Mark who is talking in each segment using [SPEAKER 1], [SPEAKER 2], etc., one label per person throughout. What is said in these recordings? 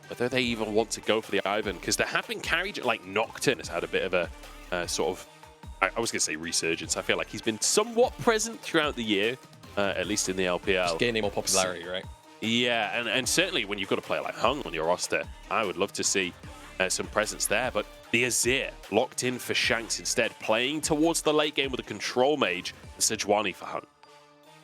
[SPEAKER 1] whether they even want to go for the IVern, because there have been carried, like Nocturne has had a bit of a sort of, I was going to say resurgence. I feel like he's been somewhat present throughout the year, at least in the LPL.
[SPEAKER 2] Just gaining more popularity, right?
[SPEAKER 1] Yeah, and certainly when you've got a player like Heng on your roster, I would love to see some presence there. But the Azir locked in for Shanks instead, playing towards the late game with a control mage, Sejuani for Heng.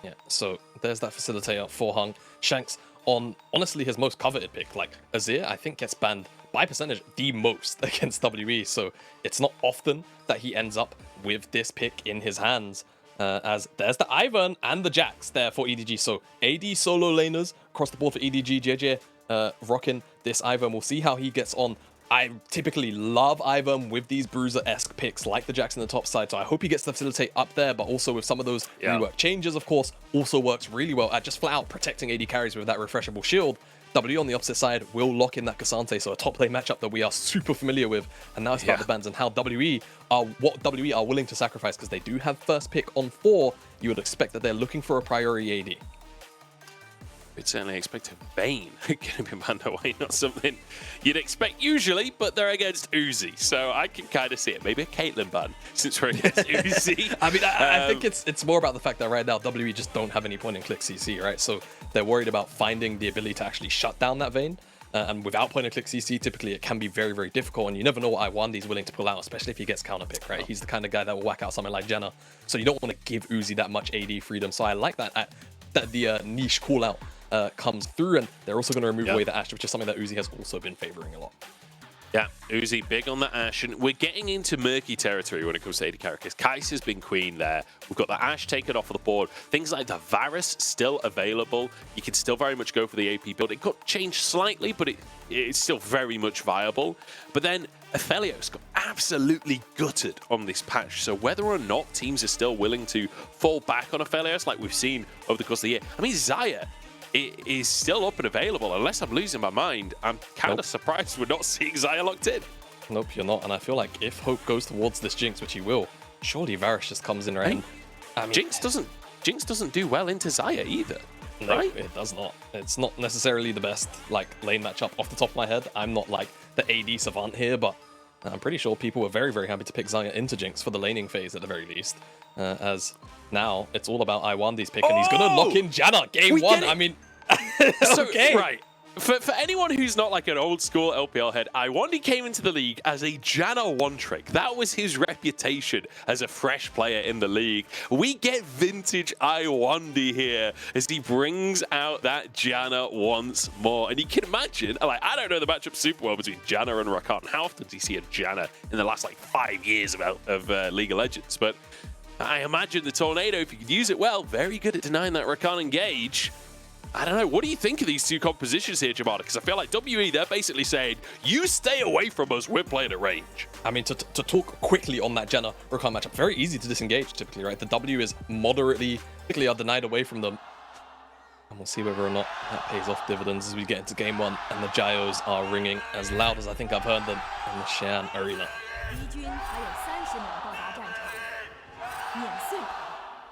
[SPEAKER 2] Yeah, so there's that facilitator for Heng. Shanks on, honestly, his most coveted pick. Like, Azir, I think, gets banned by percentage the most against WE, so it's not often that he ends up with this pick in his hands. As there's the IVern and the Jax there for EDG. So AD solo laners across the board for EDG. Jiejie rocking this IVern. We'll see how he gets on. I typically love IVern with these bruiser-esque picks like the Jax in the top side. So I hope he gets to facilitate up there, but also with some of those rework changes, of course, also works really well at just flat out protecting AD carries with that refreshable shield. W on the opposite side will lock in that Ksante, so a top lane matchup that we are super familiar with. And now it's about the bans and how WE are willing to sacrifice, because they do have first pick on 4. You would expect that they're looking for a priority AD.
[SPEAKER 1] We'd certainly expect a Vayne getting been banned away, not something you'd expect usually, but they're against Uzi, so I can kind of see it. Maybe a Caitlyn ban, since we're against Uzi.
[SPEAKER 2] I mean, I think it's more about the fact that right now WE just don't have any point-and-click CC, right? So they're worried about finding the ability to actually shut down that Vayne. And without point-and-click CC, typically it can be very, very difficult, and you never know what Lwandy's willing to pull out, especially if he gets counterpick, right? He's the kind of guy that will whack out something like Janna, so you don't want to give Uzi that much AD freedom. So I like that the niche call-out comes through, and they're also going to remove away the Ashe, which is something that Uzi has also been favoring a lot.
[SPEAKER 1] Yeah, Uzi big on the Ashe, and we're getting into murky territory when it comes to AD characters. Kai'Sa's has been queen there. We've got the Ashe taken off of the board. Things like the Varus still available. You can still very much go for the AP build. It got changed slightly, but it's still very much viable. But then Aphelios got absolutely gutted on this patch. So whether or not teams are still willing to fall back on Aphelios, like we've seen over the course of the year. I mean, Xayah, it is still up and available. Unless I'm losing my mind, I'm kind of surprised we're not seeing Xayah locked in.
[SPEAKER 2] Nope, you're not. And I feel like if hope goes towards this Jinx, which he will, surely Varus just comes in right.
[SPEAKER 1] I mean, Jinx doesn't do well into Xayah either.
[SPEAKER 2] No,
[SPEAKER 1] right?
[SPEAKER 2] It does not. It's not necessarily the best like lane matchup off the top of my head. I'm not like the AD savant here, but I'm pretty sure people were very, very happy to pick Xayah into Jinx for the laning phase at the very least. As now it's all about Lwandy's pick, and he's gonna lock in Janna game 1. I mean, okay.
[SPEAKER 1] Right. For anyone who's not like an old school LPL head, Lwandy came into the league as a Janna one-trick. That was his reputation as a fresh player in the league. We get vintage Lwandy here as he brings out that Janna once more. And you can imagine, like, I don't know the matchup super well between Janna and Rakan. How often do you see a Janna in the last like 5 years of League of Legends? But I imagine the Tornado, if you could use it well, very good at denying that Rakan engage. I don't know. What do you think of these two compositions here, Jamada? Because I feel like WE, they're basically saying, you stay away from us, we're playing at range.
[SPEAKER 2] I mean, to talk quickly on that Janna Rakan matchup, very easy to disengage typically, right? The W is typically are denied away from them. And we'll see whether or not that pays off dividends as we get into game 1. And the Gyos are ringing as loud as I think I've heard them in the Shan Arena.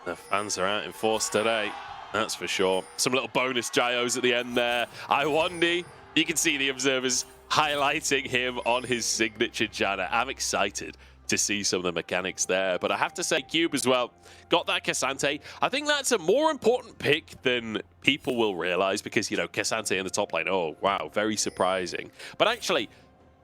[SPEAKER 1] The fans are out in force today. That's for sure. Some little bonus Gyos at the end there. Lwandy, you can see the observers highlighting him on his signature Janna. I'm excited to see some of the mechanics there. But I have to say, Cube as well, got that Ksante. I think that's a more important pick than people will realize because, you know, Ksante in the top lane, oh, wow, very surprising. But actually,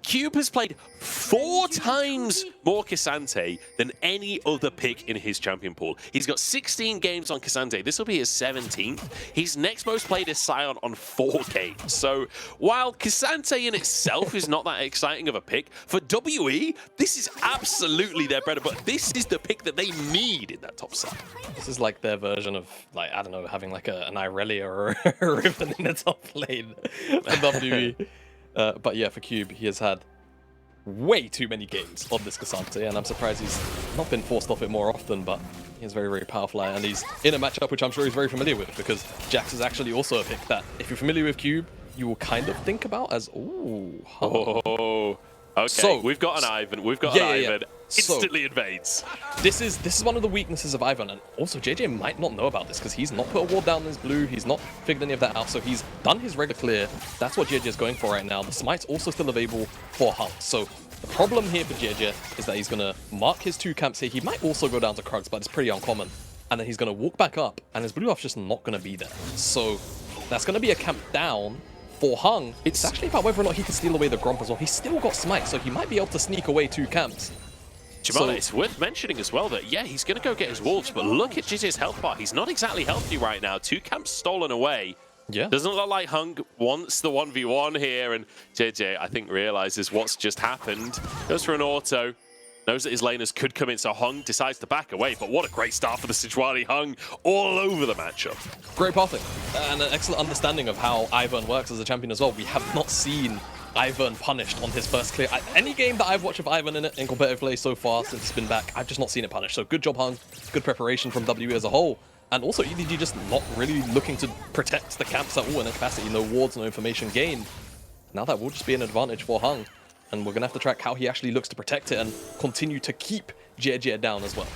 [SPEAKER 1] Cube has played 4 times more Ksante than any other pick in his champion pool. He's got 16 games on Ksante. This will be his 17th. He's next most played is Sion on 4 games. So while Ksante in itself is not that exciting of a pick, for WE, this is absolutely their bread and butter. This is the pick that they need in that top side.
[SPEAKER 2] This is like their version of, like, I don't know, having like an Irelia or a Riven in the top lane for WE. But yeah, for Cube, he has had way too many games on this Ksante, and I'm surprised he's not been forced off it more often, but he's very, very powerful, and he's in a matchup which I'm sure he's very familiar with, because Jax is actually also a pick that, if you're familiar with Cube, you will kind of think about as, ooh.
[SPEAKER 1] Oh, okay. So, we've got an IVern. We've got an IVern. Instantly invades.
[SPEAKER 2] This is one of the weaknesses of IVern, and also Jiejie might not know about this because he's not put a ward down in his blue, he's not figured any of that out, so he's done his regular clear. That's what Jiejie is going for right now. The smite's also still available for Heng. So the problem here for Jiejie is that he's going to mark his 2 camps here. He might also go down to Krugs, but it's pretty uncommon. And then he's going to walk back up, and his blue buff's just not going to be there. So that's going to be a camp down for Heng. It's actually about whether or not he can steal away the Gromp as well. He's still got smite, so he might be able to sneak away 2 camps.
[SPEAKER 1] Jamal, it's worth mentioning as well that, yeah, he's going to go get his wolves, but look at Jiejie's health bar. He's not exactly healthy right now. 2 camps stolen away.
[SPEAKER 2] Yeah.
[SPEAKER 1] Doesn't look like Heng wants the 1v1 here, and Jiejie, I think, realizes what's just happened. Goes for an auto. Knows that his laners could come in, so Heng decides to back away. But what a great start for the Sejuani. Heng all over the matchup.
[SPEAKER 2] Great pathing, and an excellent understanding of how IVern works as a champion as well. We have not seen IVern punished on his first clear. Any game that I've watched of IVern in it in competitive play so far since it's been back, I've just not seen it punished. So good job, Heng. Good preparation from WE as a whole. And also EDG just not really looking to protect the camps at all in a capacity. No wards, no information gained. Now that will just be an advantage for Heng. And we're going to have to track how he actually looks to protect it and continue to keep Jiejie down as well.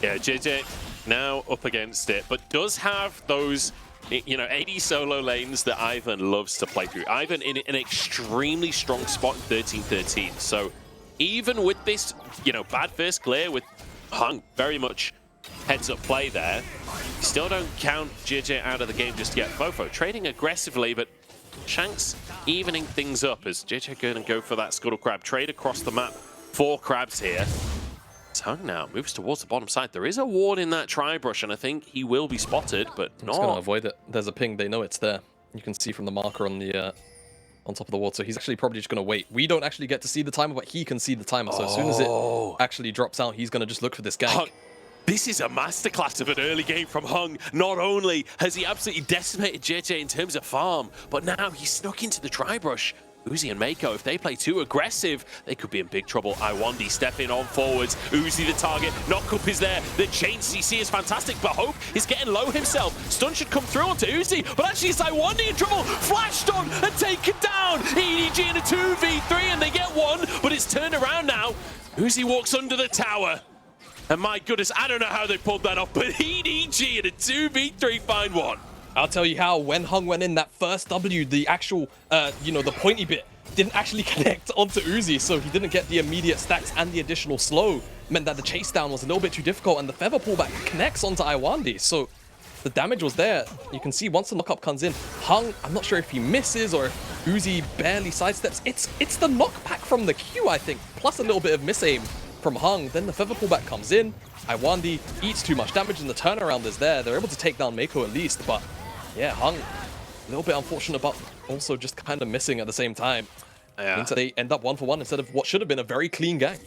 [SPEAKER 1] Yeah, Jiejie now up against it, but does have those, you know, AD solo lanes that IVern loves to play through. IVern in an extremely strong spot in 13-13. So even with this, you know, bad first clear with Heng very much heads up play there, still don't count Jiejie out of the game just yet. FoFo trading aggressively, but Shanks evening things up as Jiejie going to go for that Scuttle Crab. Trade across the map. 4 crabs here. Heng now moves towards the bottom side. There is a ward in that tri-brush, and I think he will be spotted, but not.
[SPEAKER 2] He's going to avoid it. There's a ping. They know it's there. You can see from the marker on the on top of the ward. So he's actually probably just going to wait. We don't actually get to see the timer, but he can see the timer. So as soon as it actually drops out, he's going to just look for this gank.
[SPEAKER 1] This is a masterclass of an early game from Heng. Not only has he absolutely decimated Jiejie in terms of farm, but now he's snuck into the tri-brush. Uzi and Meiko, if they play too aggressive, they could be in big trouble. Lwandy stepping on forwards. Uzi the target. Knockup is there. The chain CC is fantastic, but Hope is getting low himself. Stun should come through onto Uzi, but actually it's Lwandy in trouble. Flashed on and taken down. EDG in a 2v3 and they get 1, but it's turned around now. Uzi walks under the tower. And my goodness, I don't know how they pulled that off, but EDG in a 2v3 find 1.
[SPEAKER 2] I'll tell you how, when Heng went in that first W, the actual, you know, the pointy bit didn't actually connect onto Uzi, so he didn't get the immediate stacks and the additional slow. Meant that the chase down was a little bit too difficult, and the feather pullback connects onto Lwandy, so the damage was there. You can see once the knockup comes in, Heng, I'm not sure if he misses or if Uzi barely sidesteps. It's the knockback from the Q, I think, plus a little bit of misaim from Heng. Then the feather pullback comes in. Lwandy eats too much damage and the turnaround is there. They're able to take down Meiko at least, but yeah, Heng, a little bit unfortunate, but also just kind of missing at the same time.
[SPEAKER 1] Yeah.
[SPEAKER 2] Means that they end up 1-for-1 instead of what should have been a very clean gang.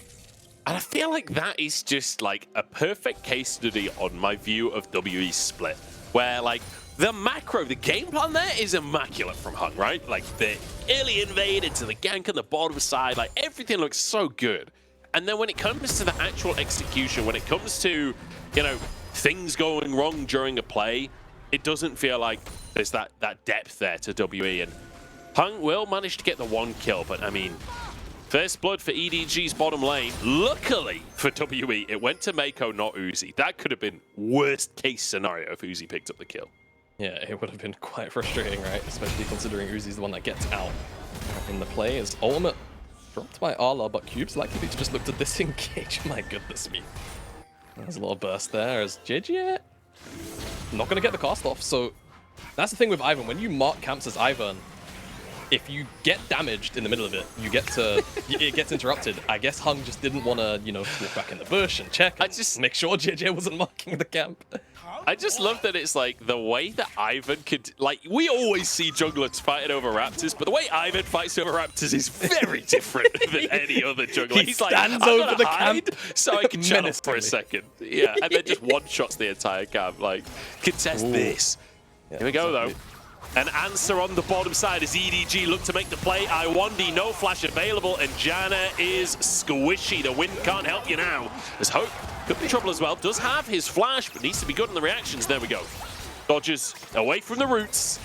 [SPEAKER 1] And I feel like that is just like a perfect case study on my view of WE split, where like the macro, the game plan there is immaculate from Heng, right? Like the early invade into the gank on the bottom side, like everything looks so good. And then when it comes to the actual execution, when it comes to, you know, things going wrong during a play, it doesn't feel like there's that depth there to WE. And Heng will manage to get the 1 kill, but I mean, first blood for EDG's bottom lane. Luckily for WE, it went to Meiko, not Uzi. That could have been worst case scenario if Uzi picked up the kill.
[SPEAKER 2] Yeah, it would have been quite frustrating, right? Especially considering Uzi's the one that gets out in the play. His ultimate dropped by Arla, but Cube's likely to just look to disengage. My goodness me. There's a little burst there as Jiejie not going to get the cast off. So that's the thing with IVern. When you mark camps as IVern, if you get damaged in the middle of it, you get to it gets interrupted. I guess Heng just didn't want to, you know, walk back in the bush and check and just make sure Jiejie wasn't marking the camp.
[SPEAKER 1] I just love that it's like the way that IVern could, like, we always see junglers fighting over Raptors, but the way IVern fights over Raptors is very different than any other jungler.
[SPEAKER 2] He's like, stands over the camp
[SPEAKER 1] so I can channel for a second. Yeah, and then just one-shots the entire camp. Like, contest this. Yeah, here we go, though. An answer on the bottom side as EDG look to make the play. Lwandy, no flash available, and Janna is squishy. The wind can't help you now. There's Hope. Could be trouble as well. Does have his flash, but needs to be good on the reactions. There we go. Dodges away from the roots.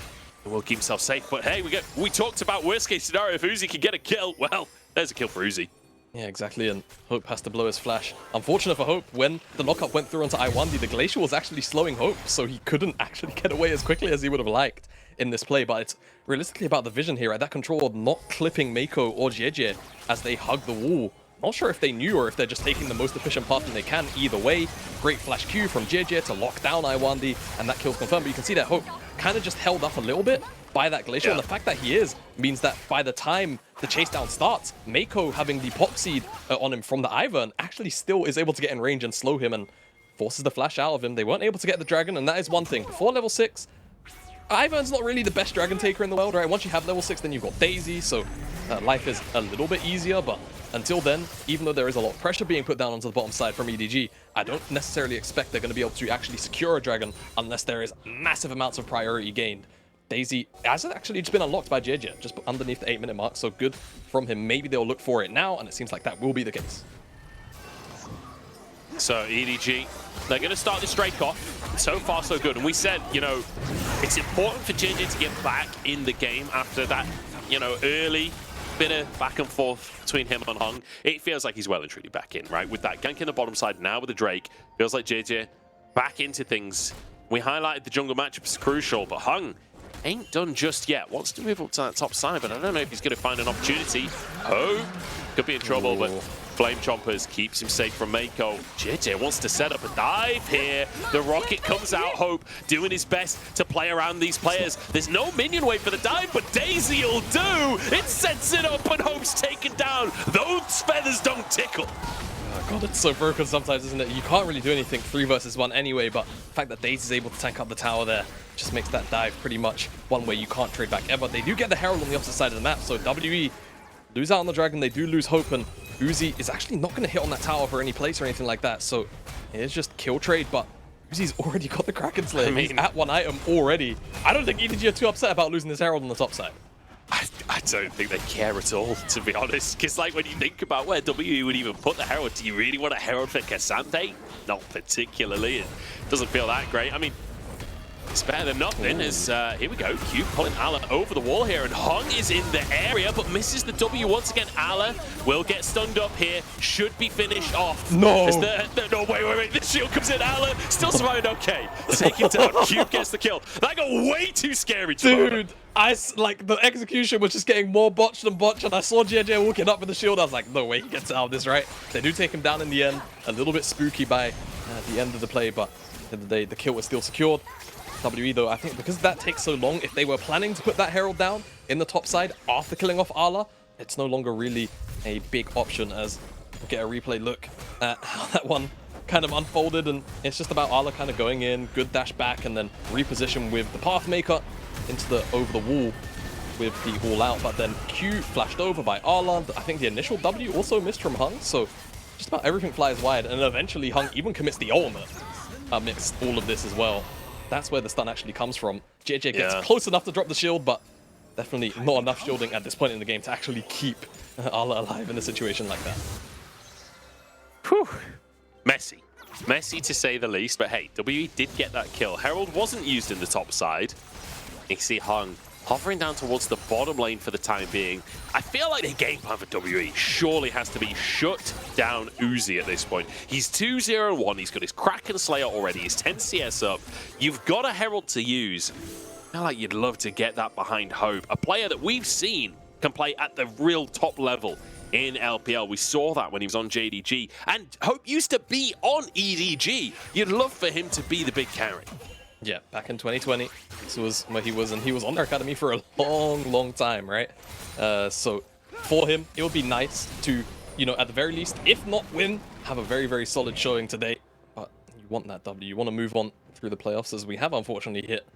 [SPEAKER 1] And will keep himself safe. But hey, we talked about worst case scenario if Uzi can get a kill. Well, there's a kill for Uzi.
[SPEAKER 2] Yeah, exactly, and Hope has to blow his flash. Unfortunate for Hope, when the lockup went through onto Lwandy, the Glacial was actually slowing Hope, so he couldn't actually get away as quickly as he would have liked in this play. But it's realistically about the vision here, right? That control not clipping Meiko or Jiejie as they hug the wall. Not sure if they knew or if they're just taking the most efficient path that they can. Either way, great flash Q from Jiejie to lock down Lwandy, and that kill's confirmed. But you can see that Hope kind of just held up a little bit by that Glacial, and the fact that he is means that by the time the chase down starts, Meiko having the pop seed on him from the IVern actually still is able to get in range and slow him and forces the flash out of him. They weren't able to get the dragon, and that is one thing. Before level 6, IVern's not really the best dragon taker in the world, right? Once you have level 6, then you've got Daisy, so life is a little bit easier, but until then, even though there is a lot of pressure being put down onto the bottom side from EDG, I don't necessarily expect they're going to be able to actually secure a dragon unless there is massive amounts of priority gained. Daisy has actually just been unlocked by Jiejie, just underneath the 8-minute mark, so good from him. Maybe they'll look for it now, and it seems like that will be the case.
[SPEAKER 1] So EDG, they're going to start this streak off. So far, so good. And we said, you know, it's important for Jiejie to get back in the game after that, you know, early bit of back and forth between him and Heng. It feels like he's well and truly back in, right? With that gank in the bottom side now with the Drake, feels like Jiejie back into things. We highlighted the jungle matchup is crucial, but Heng ain't done just yet. Wants to move up to that top side, but I don't know if he's going to find an opportunity. Oh, could be in trouble, but Flame Chompers keeps him safe from Meiko. Jiejie wants to set up a dive here. The rocket comes out, Hope doing his best to play around these players. There's no minion wave for the dive, but Daisy will do. It sets it up and Hope's taken down. Those feathers don't tickle.
[SPEAKER 2] Oh God, it's so broken sometimes, isn't it? You can't really do anything 3 versus 1 anyway, but the fact that Daisy's able to tank up the tower there just makes that dive pretty much one way you can't trade back ever. They do get the Herald on the opposite side of the map, so WE lose out on the Dragon. They do lose Hope, and Uzi is actually not going to hit on that tower for any place or anything like that, so it is just kill trade, but Uzi's already got the Kraken Slayer. I mean, he's at 1 item already. I don't think EDG are too upset about losing this Herald on the top side.
[SPEAKER 1] I don't think they care at all, to be honest. Because, like, when you think about where WE would even put the Herald, do you really want a Herald for Ksante? Not particularly. It doesn't feel that great. I mean, it's better than nothing. As here we go. Q pulling Ala over the wall here, and Heng is in the area, but misses the W once again. Ala will get stunned up here. Should be finished off.
[SPEAKER 2] No.
[SPEAKER 1] No, wait. The shield comes in. Ala still surviving. Okay. Take him down. Q gets the kill. That got way too scary.
[SPEAKER 2] Dude. Like, the execution was just getting more botched and botched, and I saw Jiejie walking up with the shield. I was like, no way he gets out of this, right? They do take him down in the end. A little bit spooky by the end of the play, but at the end of the day, the kill was still secured. WE, though, I think because that takes so long, if they were planning to put that Herald down in the top side after killing off Ala, it's no longer really a big option, as we'll get a replay look at how that one kind of unfolded, and it's just about Ala kind of going in, good dash back, and then reposition with the Pathmaker into the over the wall with the all out, but then Q flashed over by Ala. I think the initial W also missed from Heng, so just about everything flies wide, and eventually Heng even commits the ultimate amidst all of this as well. That's where the stun actually comes from. Jiejie gets close enough to drop the shield, but definitely not enough shielding at this point in the game to actually keep Ala alive in a situation like that.
[SPEAKER 1] Whew. Messy to say the least, but hey, WE did get that kill. Herald wasn't used in the top side. You can see Heng hovering down towards the bottom lane for the time being. I feel like the game plan for WE surely has to be shut down Uzi at this point. He's 2-0-1. He's got his Kraken Slayer already. He's 10 CS up. You've got a Herald to use. I feel like you'd love to get that behind Hope, a player that we've seen can play at the real top level in LPL. We saw that when he was on JDG, and Hope used to be on EDG. You'd love for him to be the big carry.
[SPEAKER 2] Yeah, back in 2020, this was where he was, and he was on their academy for a long time, right? So for him, it would be nice to, you know, at the very least, if not win, have a very solid showing today. But you want that W. You want to move on through the playoffs, as we have unfortunately hit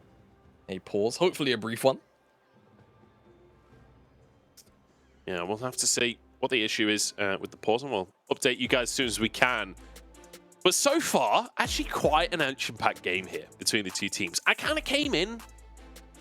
[SPEAKER 2] a pause, hopefully a brief one.
[SPEAKER 1] Yeah, we'll have to see what the issue is with the pause, and we'll update you guys as soon as we can. But so far, actually quite an action-packed game here between the two teams. I kind of came in,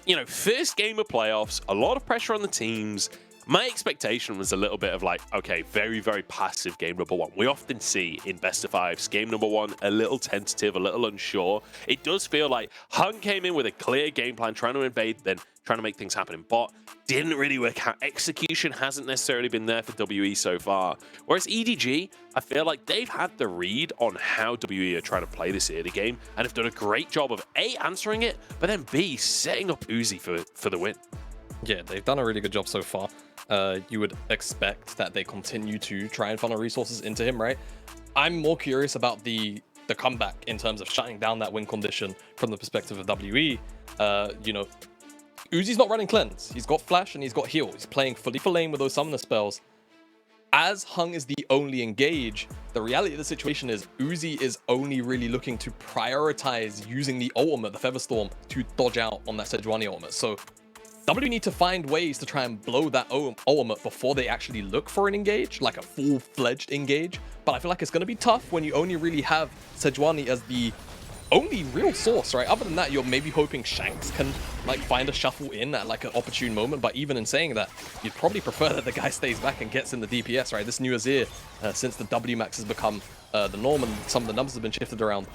[SPEAKER 1] you know, first game of playoffs, a lot of pressure on the teams. My expectation was a little bit of like, okay, very, very passive game number one. We often see in best of fives, game number one, a little tentative, a little unsure. It does feel like Heng came in with a clear game plan, trying to invade, then trying to make things happen in bot. Didn't really work out. Execution hasn't necessarily been there for WE so far. Whereas EDG, I feel like they've had the read on how WE are trying to play this early game and have done a great job of A, answering it, but then B, setting up Uzi for the win.
[SPEAKER 2] Yeah, they've done a really good job so far. You would expect that they continue to try and funnel resources into him, right? I'm more curious about the comeback in terms of shutting down that win condition from the perspective of WE. You know, Uzi's not running cleanse. He's got flash and he's got heal. He's playing fully for lane with those summoner spells. As Heng is the only engage, the reality of the situation is Uzi is only really looking to prioritize using the ultimate, the Featherstorm, to dodge out on that Sejuani ultimate. So W need to find ways to try and blow that ultimate before they actually look for an engage, like a full-fledged engage. But I feel like it's going to be tough when you only really have Sejuani as the only real source, right? Other than that, you're maybe hoping Shanks can like find a shuffle in at like an opportune moment. But even in saying that, you'd probably prefer that the guy stays back and gets in the DPS, right? This new Azir, since the W max has become the norm and some of the numbers have been shifted around,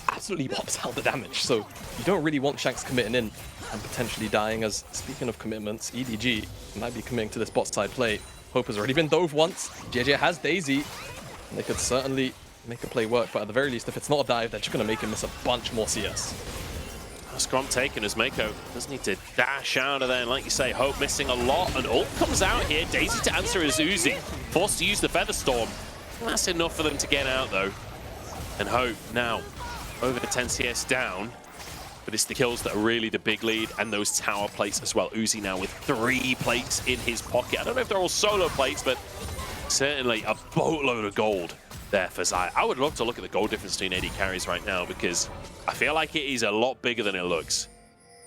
[SPEAKER 2] absolutely pops out the damage. So you don't really want Shanks committing in and potentially dying. As speaking of commitments, EDG might be committing to this bot side play. Hope has already been dove once. Jiejie has Daisy. And they could certainly make a play work, but at the very least, if it's not a dive, they're just going to make him miss a bunch more CS.
[SPEAKER 1] Scrum taken as Meiko does need to dash out of there, and like you say, Hope missing a lot, and ult comes out here. Daisy to answer as Uzi, forced to use the Featherstorm. That's enough for them to get out though. And Hope now over the 10 CS down, but it's the kills that are really the big lead, and those tower plates as well. Uzi now with 3 plates in his pocket. I don't know if they're all solo plates, but certainly a boatload of gold there for Xayah. I would love to look at the gold difference between AD carries right now, because I feel like it is a lot bigger than it looks.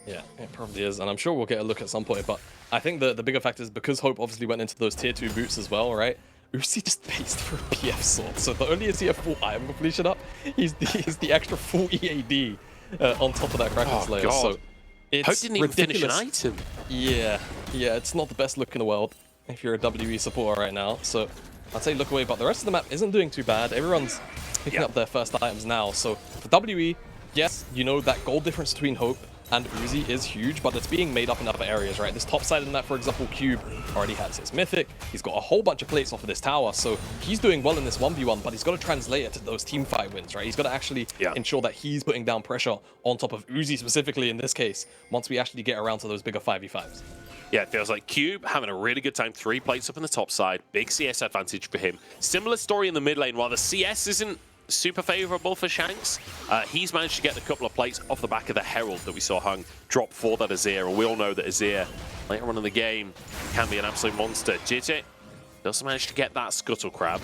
[SPEAKER 2] Yeah, it probably is, and I'm sure we'll get a look at some point, but I think the bigger factor is because Hope obviously went into those tier 2 boots as well, right? Uzi just paced for a PF sword, so not only is he a full item completion up, he's the extra full EAD on top of that Kraken Slayer.
[SPEAKER 1] God.
[SPEAKER 2] So it's
[SPEAKER 1] Hope didn't even
[SPEAKER 2] ridiculous.
[SPEAKER 1] finish an item.
[SPEAKER 2] Yeah, it's not the best look in the world if you're a WE supporter right now, so I'd say look away, but the rest of the map isn't doing too bad. Everyone's picking up their first items now, so for WE, yes, you know that gold difference between Hope and Uzi is huge, but it's being made up in other areas, right? This top side of the map, for example, Cube already has his Mythic. He's got a whole bunch of plates off of this tower, so he's doing well in this 1v1, but he's got to translate it to those teamfight wins, right? He's got to actually ensure that he's putting down pressure on top of Uzi specifically in this case, once we actually get around to those bigger 5v5s.
[SPEAKER 1] Yeah, it feels like Cube having a really good time. 3 plates up on the top side. Big CS advantage for him. Similar story in the mid lane. While the CS isn't super favorable for Shanks, he's managed to get a couple of plates off the back of the Herald that we saw Heng drop for that Azir. And we all know that Azir, later on in the game, can be an absolute monster. Jiejie doesn't manage to get that Scuttle Crab.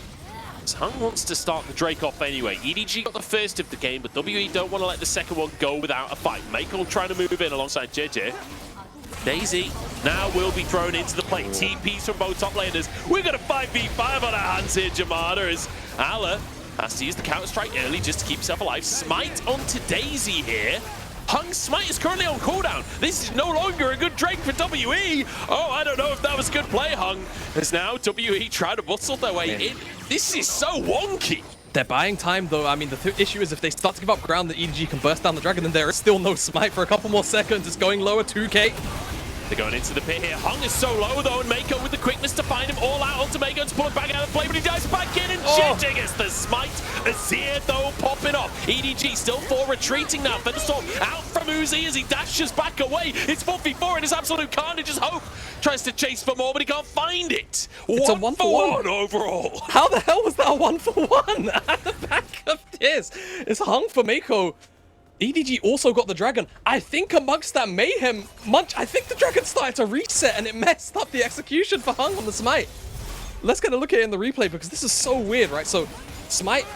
[SPEAKER 1] Heng wants to start the Drake off anyway. EDG got the first of the game, but WE don't want to let the second one go without a fight. Meiko trying to move in alongside Jiejie. Daisy now will be thrown into the play. TPs from both top laners. We've got a 5v5 on our hands here, Jamada, as Ala has to use the counter-strike early just to keep himself alive. Smite onto Daisy here. Heng's Smite is currently on cooldown. This is no longer a good Drake for WE. Oh, I don't know if that was a good play, Heng. As now WE try to bustle their way in. This is so wonky.
[SPEAKER 2] They're buying time, though. I mean, the issue is if they start to give up ground, the EDG can burst down the dragon, and there is still no Smite for a couple more seconds. It's going lower, 2k.
[SPEAKER 1] They're going into the pit here. Heng is so low, though, and Meiko with the quickness to find him all out onto Meiko to pull it back out of play, but he dives back in, and Jiejie gets the Smite. Azir, though, popping off. EDG still 4 retreating now. Featherstorm out from Uzi as he dashes back away. It's 4v4 and it's absolute carnage as Hope tries to chase for more, but he can't find it.
[SPEAKER 2] It's a 1-for-1
[SPEAKER 1] overall.
[SPEAKER 2] How the hell was that a 1-for-1 at the back of this? It's Heng for Meiko. EDG also got the dragon. I think amongst that mayhem, I think the dragon started to reset and it messed up the execution for Heng on the Smite. Let's get a look at it in the replay because this is so weird, right? So Smite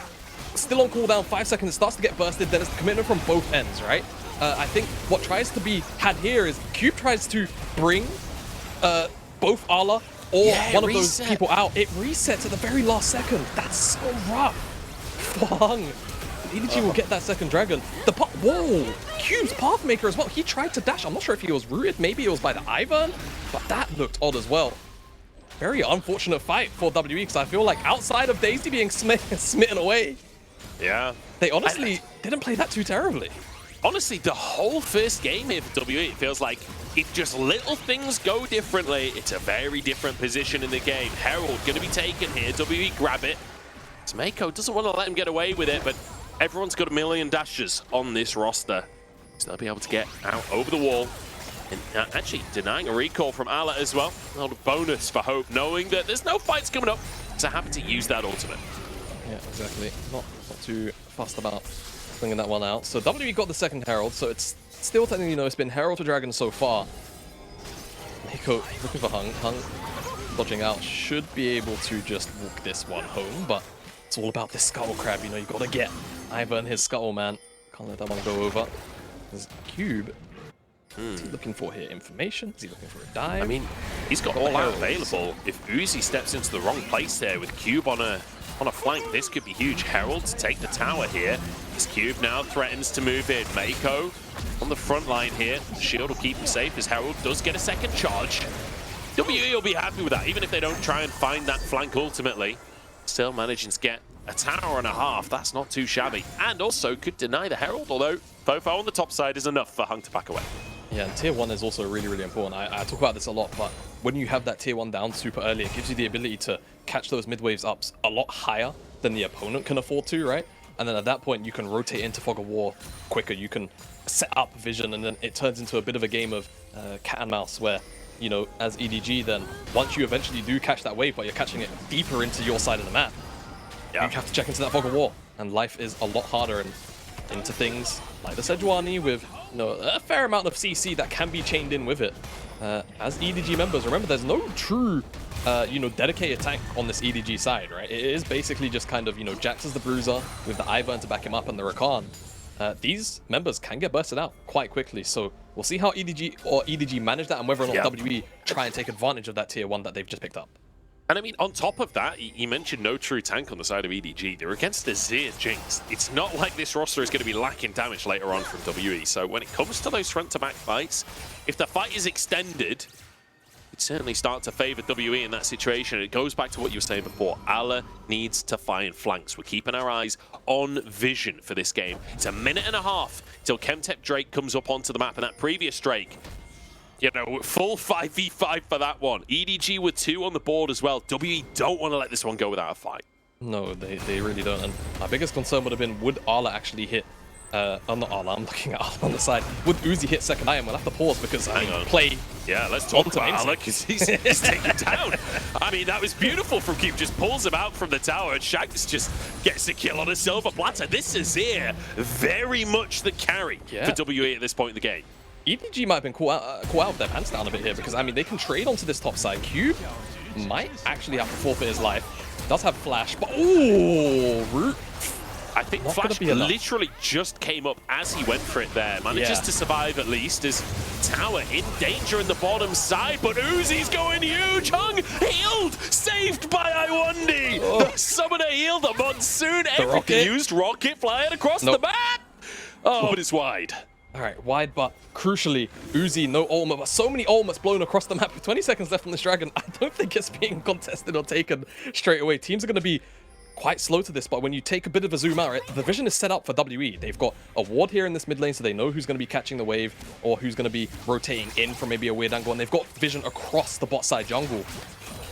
[SPEAKER 2] still on cooldown, 5 seconds. It starts to get bursted. Then it's the commitment from both ends, right? I think what tries to be had here is Cube tries to bring both Ala or one of those people out. It resets at the very last second. That's so rough for Heng. EDG will get that second dragon. Whoa! Cube's Pathmaker as well. He tried to dash. I'm not sure if he was rooted. Maybe it was by the IVern, but that looked odd as well. Very unfortunate fight for WE, because I feel like outside of Daisy being smitten away,
[SPEAKER 1] yeah,
[SPEAKER 2] they honestly didn't play that too terribly.
[SPEAKER 1] Honestly, the whole first game here for WE, it feels like if just little things go differently, it's a very different position in the game. Herald going to be taken here. WE grab it. Meiko doesn't want to let him get away with it, but everyone's got a million dashes on this roster. So they'll be able to get out over the wall. And actually denying a recall from Ala as well. A little bonus for Hope, knowing that there's no fights coming up. So happy to use that ultimate.
[SPEAKER 2] Yeah, exactly. Not too fussed about bringing that one out. So WE got the second Herald, so it's still technically, it's been Herald to Dragon so far. Meiko looking for Heng. Heng dodging out, should be able to just walk this one home, but it's all about this Scuttle Crab, you got to get IVern his Scuttle, man. Can't let that one go over. There's Cube. What's he looking for here? Information? Is he looking for a dive?
[SPEAKER 1] I mean, he's got all out available. If Uzi steps into the wrong place there with Cube on a flank, this could be huge. Herald to take the tower here. This Cube now threatens to move in. Meiko on the front line here. Shield will keep him safe as Herald does get a second charge. WE will be happy with that, even if they don't try and find that flank ultimately. Still managing to get a tower and a half. That's not too shabby. And also could deny the Herald, although FoFo on the top side is enough for Heng to back away.
[SPEAKER 2] Yeah, and tier 1 is also really, really important. I talk about this a lot, but when you have that tier 1 down super early, it gives you the ability to catch those mid-waves ups a lot higher than the opponent can afford to, right? And then at that point, you can rotate into Fog of War quicker. You can set up vision, and then it turns into a bit of a game of cat and mouse where, as EDG, then once you eventually do catch that wave, but you're catching it deeper into your side of the map, you have to check into that Fog of War, and life is a lot harder and into things like the Sejuani with a fair amount of CC that can be chained in with it. As EDG members, remember, there's no true, dedicated tank on this EDG side, right? It is basically just kind of, Jax as the bruiser with the IVern to back him up and the Rakan. These members can get bursted out quite quickly, so we'll see how EDG manage that and whether or not WE try and take advantage of that tier 1 that they've just picked up.
[SPEAKER 1] And I mean, on top of that, you mentioned no true tank on the side of EDG. They're against Azir Jinx. It's not like this roster is going to be lacking damage later on from WE. So when it comes to those front-to-back fights, if the fight is extended, it certainly start to favor WE in that situation. It goes back to what you were saying before. Ala needs to find flanks. We're keeping our eyes on vision for this game. It's a minute and a half till Chemtech Drake comes up onto the map, and that previous Drake, full 5v5 for that one. EDG with 2 on the board as well. WE don't want to let this one go without a fight. No,
[SPEAKER 2] they really don't. And my biggest concern would have been, would Ala actually hit... not Ala, I'm looking at Ala on the side. Would Uzi hit second item? We'll have to pause because play...
[SPEAKER 1] Yeah, let's talk about Ala because he's taken down. I mean, that was beautiful from Cube. Just pulls him out from the tower, and Shanks just gets a kill on a silver platter. This is here very much the carry for WE at this point in the game.
[SPEAKER 2] EDG might have been caught out of their pants down a bit here because, I mean, they can trade onto this top side. Cube might actually have to forfeit his life. Does have flash, but ooh, root.
[SPEAKER 1] I think Flash literally just came up as he went for it there. Manages to survive at least. As Tower in danger in the bottom side, but Uzi's going huge. Heng healed, saved by Lwandy. The summoner healed, the monsoon, everything used. Rocket flying across the map. Oh, but it's wide.
[SPEAKER 2] All right, wide, but crucially, Uzi, no ultimate, but so many ultimates blown across the map with 20 seconds left on this dragon. I don't think it's being contested or taken straight away. Teams are going to be quite slow to this, but when you take a bit of a zoom out, the vision is set up for WE. They've got a ward here in this mid lane, so they know who's going to be catching the wave or who's going to be rotating in from maybe a weird angle, and they've got vision across the bot side jungle.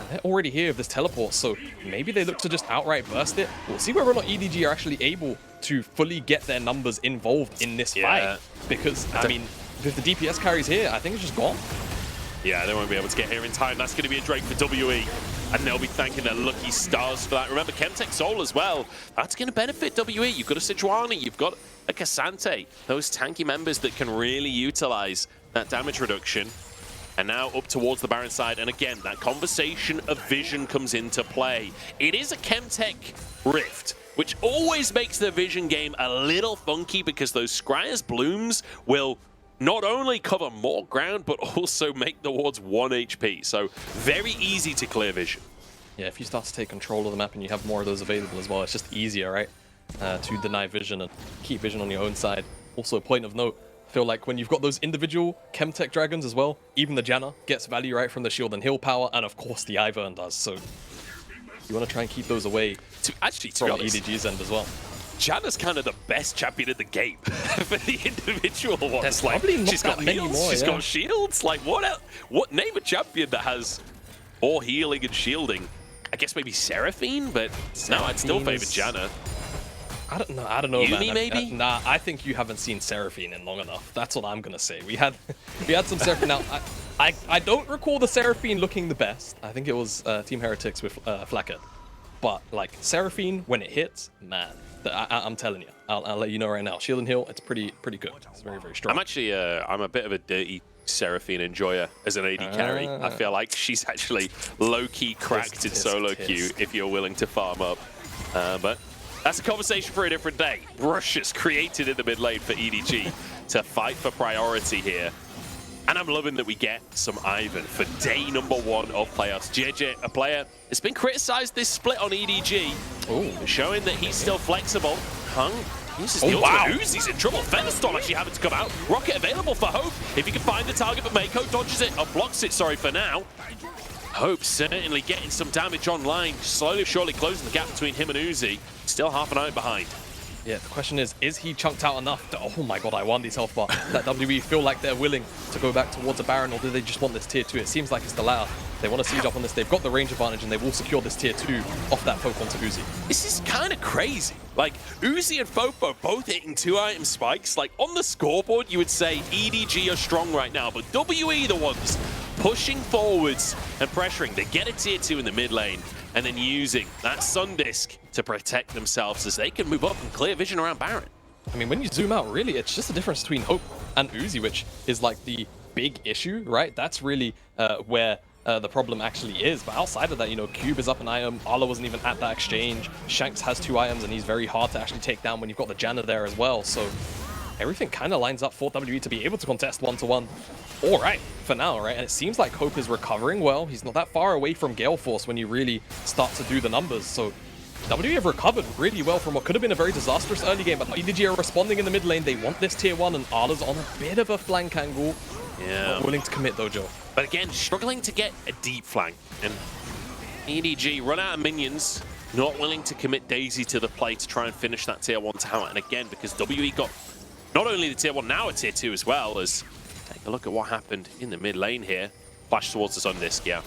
[SPEAKER 2] And they're already here with this teleport, so maybe they look to just outright burst it. We'll see whether or not EDG are actually able to fully get their numbers involved in this fight, because, I mean, if the DPS carries here, I think it's just gone.
[SPEAKER 1] Yeah, they won't be able to get here in time. That's going to be a Drake for WE, and they'll be thanking their lucky stars for that. Remember, Chemtech Soul as well. That's going to benefit WE. You've got a Sejuani, you've got a Ksante, those tanky members that can really utilize that damage reduction. And now up towards the Baron side, and again, that conversation of vision comes into play. It is a Chemtech Rift, which always makes the vision game a little funky because those Scryer's Blooms will not only cover more ground, but also make the wards 1 HP. So very easy to clear vision.
[SPEAKER 2] Yeah, if you start to take control of the map and you have more of those available as well, it's just easier, right? to deny vision and keep vision on your own side. Also, a point of note, I feel like when you've got those individual Chemtech dragons as well, even the Janna gets value right from the shield and heal power, and of course the IVern does. So you want to try and keep those away
[SPEAKER 1] to
[SPEAKER 2] from
[SPEAKER 1] be honest,
[SPEAKER 2] EDG's end as well.
[SPEAKER 1] Janna's kind of the best champion in the game for the individual ones.
[SPEAKER 2] There's probably not
[SPEAKER 1] she's got
[SPEAKER 2] that many
[SPEAKER 1] heals,
[SPEAKER 2] more,
[SPEAKER 1] she's
[SPEAKER 2] yeah.
[SPEAKER 1] got shields. Like what else? What name a champion that has more healing and shielding? I guess maybe Seraphine, but no, I'd still favor Janna.
[SPEAKER 2] I don't know,
[SPEAKER 1] Uni,
[SPEAKER 2] man.
[SPEAKER 1] maybe?
[SPEAKER 2] Nah, I think you haven't seen Seraphine in long enough. That's what I'm gonna say. We had some Seraphine. Now, I don't recall the Seraphine looking the best. I think it was Team Heretics with Flackhead. But like Seraphine, when it hits, man, I'm telling you, I'll let you know right now. Shield and heal, it's pretty good. It's very, very strong.
[SPEAKER 1] I'm actually I'm a bit of a dirty Seraphine enjoyer as an AD carry. I feel like she's actually low-key cracked in solo queue if you're willing to farm up. But that's a conversation for a different day. Rushes created in the mid lane for EDG to fight for priority here. And I'm loving that we get some IVern for day number 1 of playoffs. Jiejie, a player, has been criticized this split on EDG, showing that he's still flexible. Heng uses the ultimate. Uzi's in trouble. Featherstorm actually having to come out. Rocket available for Hope. If he can find the target, but Meiko dodges it, or blocks it, sorry, for now. Hope certainly getting some damage online, slowly but surely closing the gap between him and Uzi. Still half an eye behind.
[SPEAKER 2] Yeah, the question is he chunked out enough to, oh my god, I won these health bar, that WWE feel like they're willing to go back towards a Baron, or do they just want this tier 2? It seems like it's the latter. They want to siege up on this. They've got the range advantage, and they will secure this tier 2 off that poke onto Uzi.
[SPEAKER 1] This is kind of crazy. Like, Uzi and FoFo both hitting 2-item spikes. Like, on the scoreboard, you would say EDG are strong right now, but WE the ones pushing forwards and pressuring. They get a tier 2 in the mid lane, and then using that Sun Disc to protect themselves as they can move up and clear vision around Baron.
[SPEAKER 2] I mean, when you zoom out, really, it's just the difference between Hope and Uzi, which is like the big issue, right? That's really where the problem actually is. But outside of that, you know, Cube is up an item. Arla wasn't even at that exchange. Shanks has 2 items, and he's very hard to actually take down when you've got the Janna there as well. So everything kind of lines up for WE to be able to contest 1-to-1. All right, for now, right? And it seems like Hope is recovering well. He's not that far away from Gale Force when you really start to do the numbers. So WE have recovered really well from what could have been a very disastrous early game, but EDG are responding in the mid lane. They want this tier 1, and Arla's on a bit of a flank angle.
[SPEAKER 1] Yeah.
[SPEAKER 2] Not willing to commit though, Joe.
[SPEAKER 1] But again, struggling to get a deep flank. And EDG run out of minions, not willing to commit Daisy to the play to try and finish that tier 1 tower. And again, because WE got not only the tier 1, now a tier 2 as well, as take a look at what happened in the mid lane here. Flash towards the Sun Disc, yeah.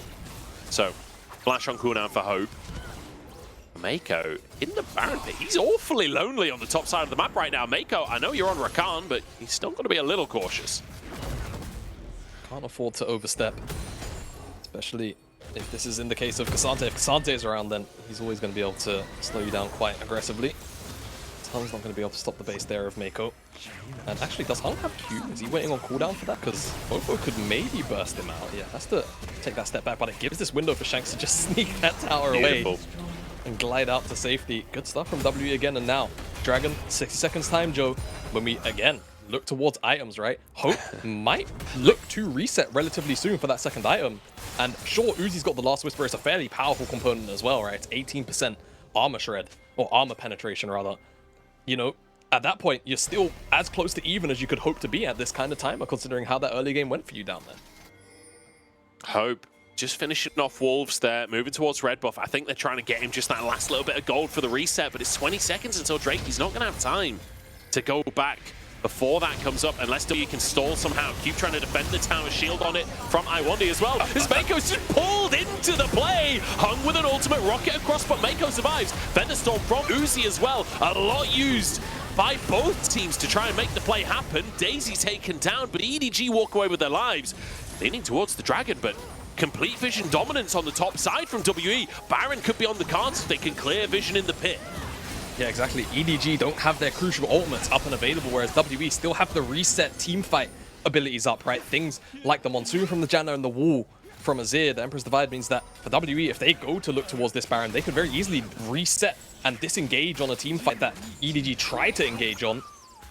[SPEAKER 1] So, flash on cooldown for Hope. Meiko in the Baron pit. He's awfully lonely on the top side of the map right now. Meiko, I know you're on Rakan, but he's still got to be a little cautious.
[SPEAKER 2] Can't afford to overstep, especially if this is in the case of Ksante. If Ksante is around, then he's always going to be able to slow you down quite aggressively. Heng's not going to be able to stop the base there of Meiko. And actually, does Heng have Q? Is he waiting on cooldown for that? Because FoFo could maybe burst him out. Yeah, has to take that step back, but it gives this window for Shanks to just sneak that tower away and glide out to safety. Good stuff from WE again, and now Dragon, 60 seconds time, Joe, when we again look towards items, right? Hope might look to reset relatively soon for that second item. And sure, Uzi's got the Last Whisper. It's a fairly powerful component as well, right? It's 18% armor shred, or armor penetration rather. You know, at that point, you're still as close to even as you could hope to be at this kind of timer, considering how that early game went for you down there.
[SPEAKER 1] Hope just finishing off Wolves there, moving towards red buff. I think they're trying to get him just that last little bit of gold for the reset, but it's 20 seconds until Drake. He's not going to have time to go back before that comes up, unless you can stall somehow. Cube trying to defend the tower, shield on it from Lwandy as well. As Meiko's just pulled into the play. Hung with an ultimate rocket across, but Meiko survives. Featherstorm from Uzi as well. A lot used by both teams to try and make the play happen. Daisy taken down, but EDG walk away with their lives. Leaning towards the Dragon, but complete vision dominance on the top side from WE. Baron could be on the cards if they can clear vision in the pit.
[SPEAKER 2] Yeah, exactly. EDG don't have their crucial ultimates up and available, whereas WE still have the reset team fight abilities up, right? Things like the Monsoon from the Janna and the Wall from Azir, the Emperor's Divide, means that for WE, if they go to look towards this Baron, they could very easily reset and disengage on a team fight that EDG tried to engage on.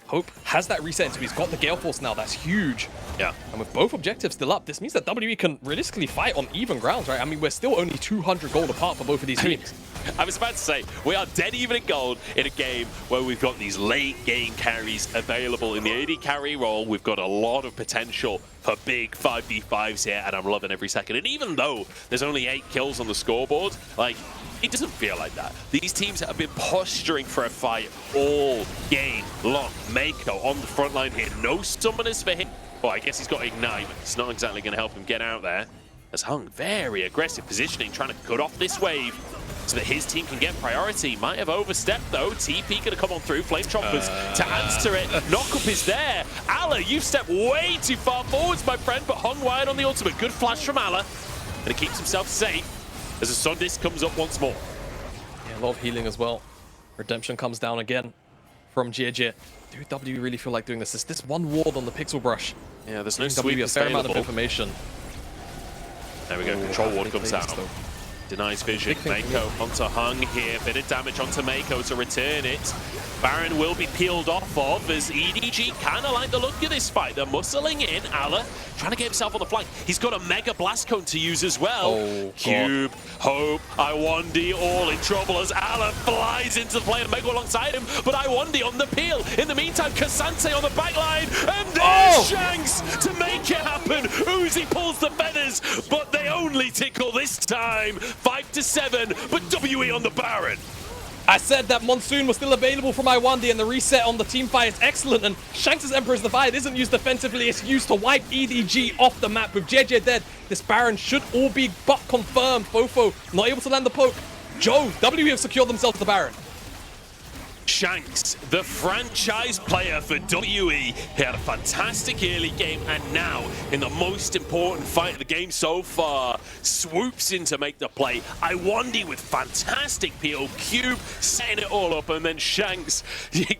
[SPEAKER 2] Hope has that reset, so he's got the Gale Force now. That's huge.
[SPEAKER 1] Yeah.
[SPEAKER 2] And with both objectives still up, this means that WE can realistically fight on even grounds, right? I mean, we're still only 200 gold apart for both of these teams.
[SPEAKER 1] I was about to say, we are dead even in gold in a game where we've got these late game carries available. In the AD carry role, we've got a lot of potential for big 5v5s here, and I'm loving every second. And even though there's only 8 kills on the scoreboard, like, it doesn't feel like that. These teams have been posturing for a fight all game long. Meiko on the front line here. No summoners for him. Well, I guess he's got Ignite, but it's not exactly going to help him get out there. As Heng, very aggressive positioning, trying to cut off this wave so that his team can get priority. Might have overstepped, though. TP going to come on through. Flame Choppers to answer it. Knockup is there. Ala, you've stepped way too far forwards, my friend, but Heng wired on the ultimate. Good flash from Ala, and he keeps himself safe as the Sun Disc comes up once more.
[SPEAKER 2] Yeah, a lot of healing as well. Redemption comes down again from Jiejie. Do W really feel like doing this? Is this one ward on the Pixel Brush?
[SPEAKER 1] Yeah, there's no
[SPEAKER 2] W
[SPEAKER 1] sweep
[SPEAKER 2] a fair amount of
[SPEAKER 1] available.
[SPEAKER 2] information.
[SPEAKER 1] There we go, control ward comes out. Denies vision. Meiko onto Heng here. Bit of damage onto Meiko to return it. Baron will be peeled off of as EDG kind of like the look of this fight. They're muscling in. Ala trying to get himself on the flank. He's got a mega blast cone to use as well.
[SPEAKER 2] Oh,
[SPEAKER 1] Cube, Hope, Lwandy all in trouble as Ala flies into the play and Meiko alongside him. But Lwandy on the peel. In the meantime, Ksante on the back line. And there's Shanks to make it happen. Uzi pulls the feathers, but they only tickle this time. 5-7, but WE on the Baron.
[SPEAKER 2] I said that Monsoon was still available for my Lwandy, and the reset on the team fight is excellent. And Shanks' Emperor's Divide isn't used defensively, it's used to wipe EDG off the map. With Jiejie dead, this Baron should all be but confirmed. FoFo not able to land the poke. Joe, WE have secured themselves the Baron.
[SPEAKER 1] Shanks, the franchise player for WE, he had a fantastic early game, and now, in the most important fight of the game so far, swoops in to make the play. Lwandy with fantastic peel, Cube setting it all up, and then Shanks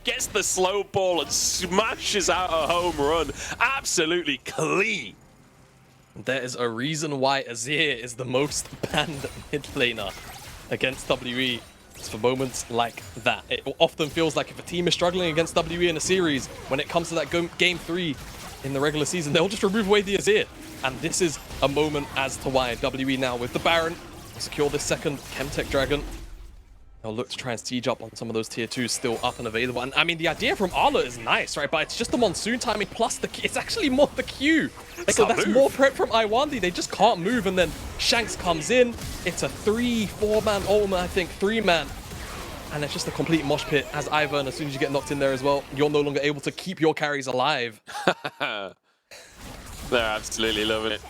[SPEAKER 1] gets the slow ball and smashes out a home run. Absolutely clean.
[SPEAKER 2] There is a reason why Azir is the most banned mid laner against WE. It's for moments like that. It often feels like if a team is struggling against WE in a series, when it comes to that game 3 in the regular season, they'll just remove away the Azir. And this is a moment as to why WE now with the Baron secure this second Chemtech Dragon. They'll look to try and siege up on some of those tier 2s still up and available. And I mean, the idea from Ala is nice, right? But it's just the Monsoon timing plus the Q. It's actually more the Q. So that's more prep from Lwandy. They just can't move. And then Shanks comes in. It's a 3-4-man ultimate, I think, 3-man. And it's just a complete mosh pit as IVern, as soon as you get knocked in there as well, you're no longer able to keep your carries alive.
[SPEAKER 1] They're absolutely loving it.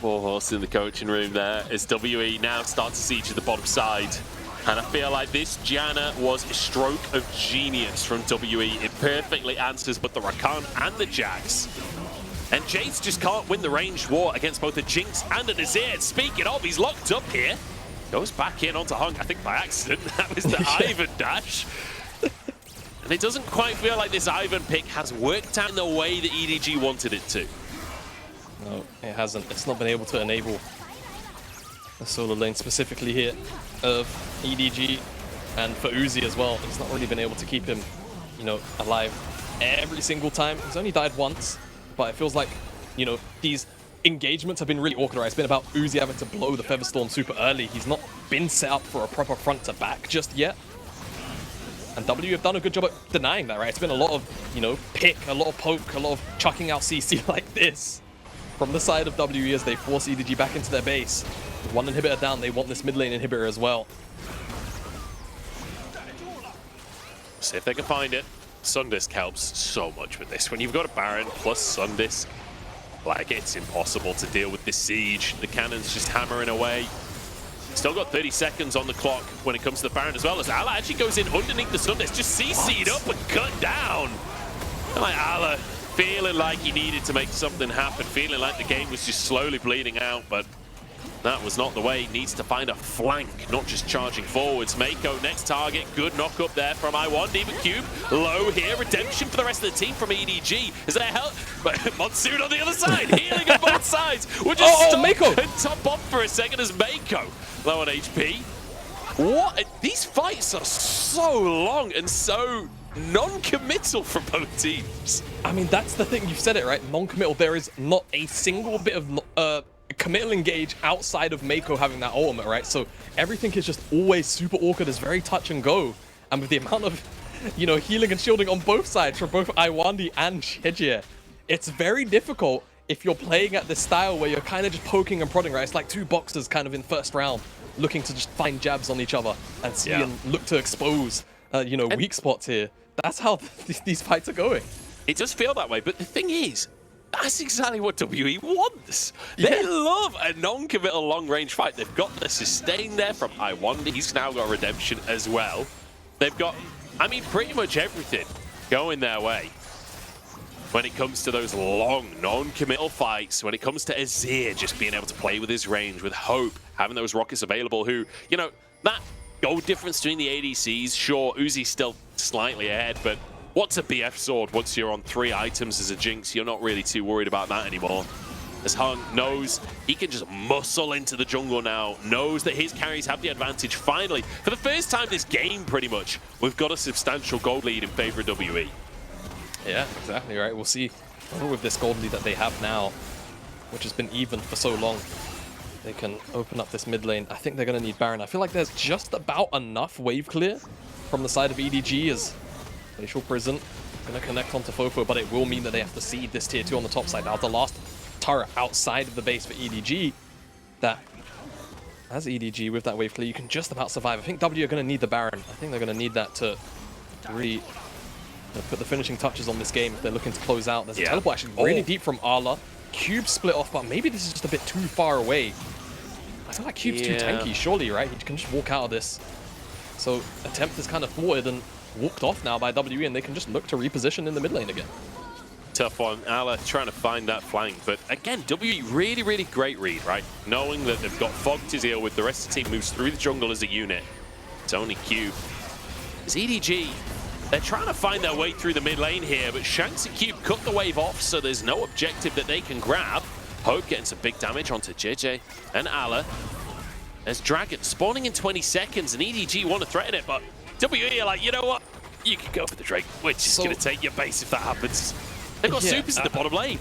[SPEAKER 1] Four horse in the coaching room there as WE now start to siege to the bottom side. And I feel like this Janna was a stroke of genius from WE. It perfectly answers both the Rakan and the Jax. And Jayce just can't win the ranged war against both the Jinx and the Azir. Speaking of, he's locked up here. Goes back in onto Heng, I think by accident. That was the IVern dash. And it doesn't quite feel like this IVern pick has worked out in the way that EDG wanted it to.
[SPEAKER 2] No, it hasn't. It's not been able to enable the solo lane specifically here of EDG, and for Uzi as well. It's not really been able to keep him, you know, alive every single time. He's only died once, but it feels like, you know, these engagements have been really awkward. Right? It's been about Uzi having to blow the Featherstorm super early. He's not been set up for a proper front to back just yet. And W have done a good job at denying that, right? It's been a lot of, you know, pick, a lot of poke, a lot of chucking out CC like this from the side of W as they force EDG back into their base. With one inhibitor down, they want this mid lane inhibitor as well.
[SPEAKER 1] See if they can find it. Sundisk helps so much with this. When you've got a Baron plus Sundisk, like, it's impossible to deal with this siege. The cannon's just hammering away. Still got 30 seconds on the clock when it comes to the Baron as well, as Ala actually goes in underneath the Sundisk, just CC'd up and cut down. And like Ala feeling like he needed to make something happen, feeling like the game was just slowly bleeding out, but that was not the way. He needs to find a flank, not just charging forwards. Meiko, next target. Good knock up there from Lwandy. But Cube low here. Redemption for the rest of the team from EDG. Is there help? But Monsoon on the other side. Healing on both sides. We'll just stop
[SPEAKER 2] Meiko
[SPEAKER 1] and top off for a second as Meiko low on HP. What? These fights are so long and so non-committal from both teams.
[SPEAKER 2] I mean, that's the thing. You've said it, right? Non-committal. There is not a single bit of committal engage outside of Meiko having that ultimate, right? So everything is just always super awkward. It's very touch and go. And with the amount of, you know, healing and shielding on both sides for both Lwandy and Jiejie, it's very difficult if you're playing at this style where you're kind of just poking and prodding, right? It's like two boxers kind of in first round looking to just find jabs on each other and see and look to expose, you know, weak spots here. That's how these fights are going.
[SPEAKER 1] It does feel that way, but the thing is, that's exactly what WE wants. They love a non-committal long-range fight. They've got the sustain there from Lwandy. He's now got redemption as well. They've got, I mean, pretty much everything going their way when it comes to those long, non-committal fights, when it comes to Azir just being able to play with his range, with Hope having those rockets available, who, you know, that gold difference between the ADCs, sure, Uzi's still slightly ahead, but what's a BF sword once you're on 3 items as a Jinx? You're not really too worried about that anymore. As Heng knows he can just muscle into the jungle now, knows that his carries have the advantage finally. For the first time this game, pretty much, we've got a substantial gold lead in favor of WE.
[SPEAKER 2] Yeah, exactly right. We'll see with this gold lead that they have now, which has been even for so long. They can open up this mid lane. I think they're going to need Baron. I feel like there's just about enough wave clear from the side of EDG as Facial Prison going to connect onto FoFo, but it will mean that they have to seed this tier 2 on the top side. Now, the last turret outside of the base for EDG, that as EDG with that wave clear, you can just about survive. I think W are going to need the Baron. I think they're going to need that to really put the finishing touches on this game if they're looking to close out. There's a teleport actually really deep from Arla. Cube split off, but maybe this is just a bit too far away. I feel like Cube's too tanky, surely, right? He can just walk out of this. So attempt is kind of thwarted and walked off now by WE, and they can just look to reposition in the mid lane again.
[SPEAKER 1] Tough one. Ala trying to find that flank, but again, WE really, really great read, right? Knowing that they've got Fog to deal with, the rest of the team moves through the jungle as a unit. It's only Cube. As EDG, they're trying to find their way through the mid lane here, but Shanks and Cube cut the wave off, so there's no objective that they can grab. Hope getting some big damage onto Jiejie and Ala. There's Dragon spawning in 20 seconds, and EDG want to threaten it, but WE are like, you know what? You can go for the Drake. We're just going to take your base if that happens. They've got supers in the bottom lane.